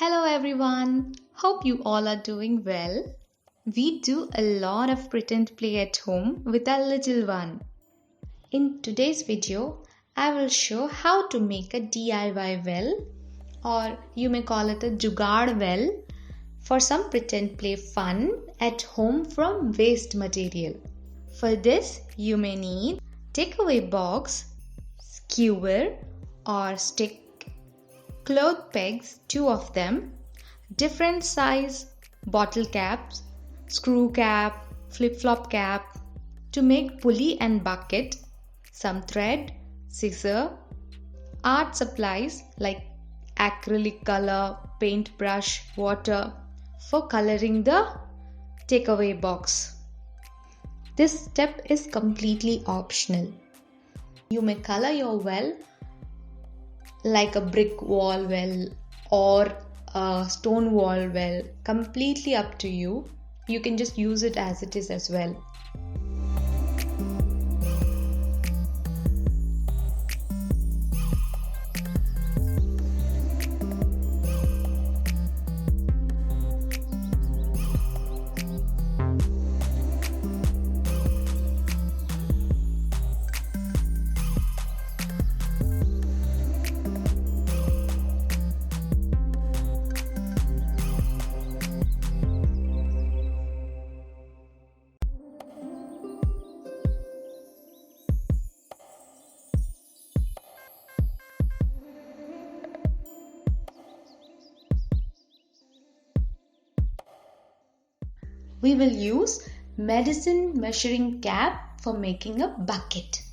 Hello everyone, hope you all are doing well. We do a lot of pretend play at home with our little one. In today's video, I will show how to make a DIY well, or you may call it a Jugaad well, for some pretend play fun at home from waste material. For this, you may need takeaway box, skewer or stick, cloth pegs, two of them, different size bottle caps, screw cap, flip-flop cap, to make pulley and bucket, some thread, scissor, art supplies like acrylic color, paintbrush, water for coloring the takeaway box. This step is completely optional. You may color your well like a brick wall well or a stone wall well, completely up to you. You can just use it as it is as well. We will use medicine measuring cap for making a bucket.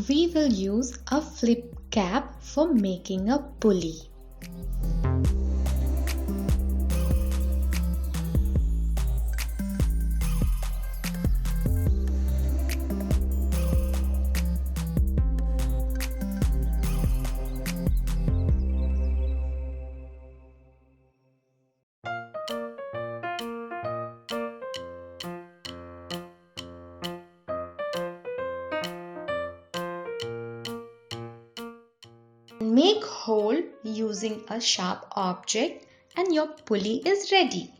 We will use a flip cap for making a pulley. Make hole using a sharp object and your pulley is ready.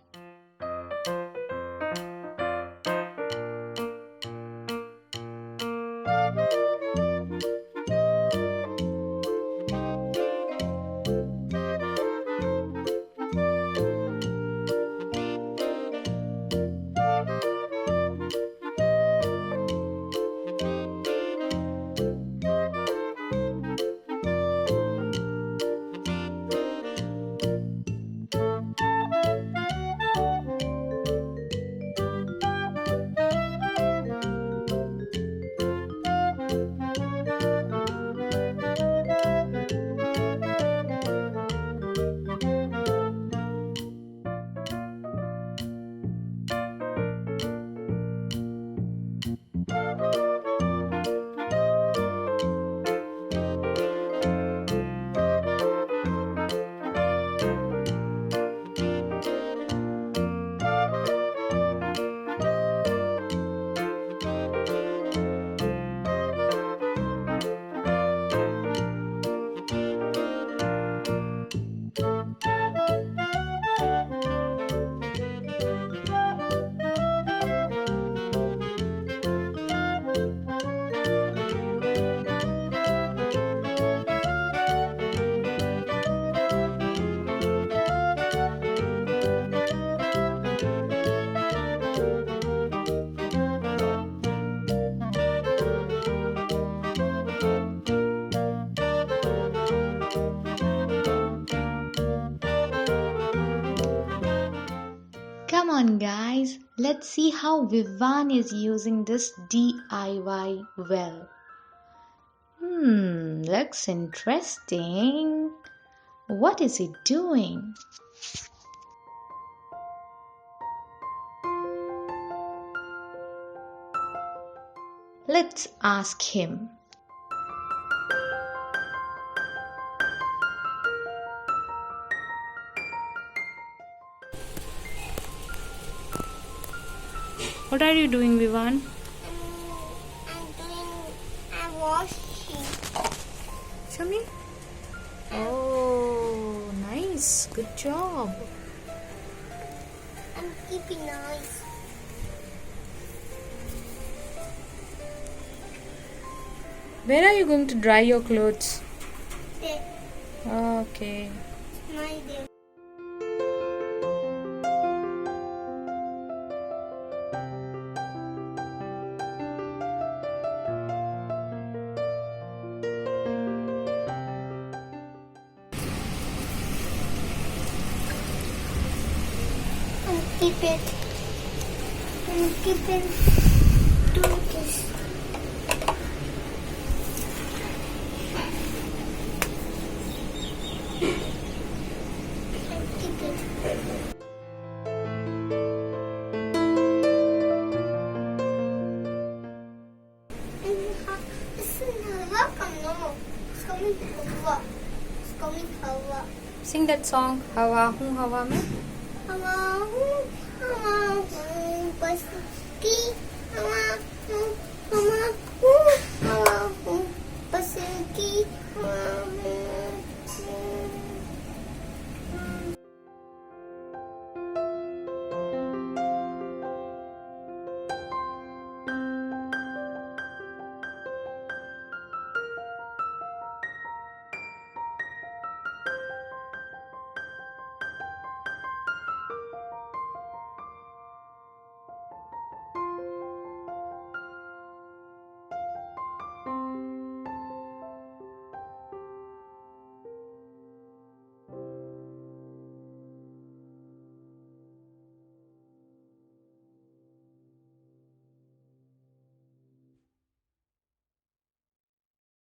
let's see how Vivaan is using this DIY well. Looks interesting. What is he doing? Let's ask him. What are you doing, Vivaan? I'm washing. Show me. Oh, nice. Good job. I'm keeping nice. Where are you going to dry your clothes? There. Okay. My there. Keep it. And keep it. Do this. And keep it. It's coming Hawa. It's coming Hawa. Sing that song. Hawa hu hawa mein. Hawa, bus ki, hawa,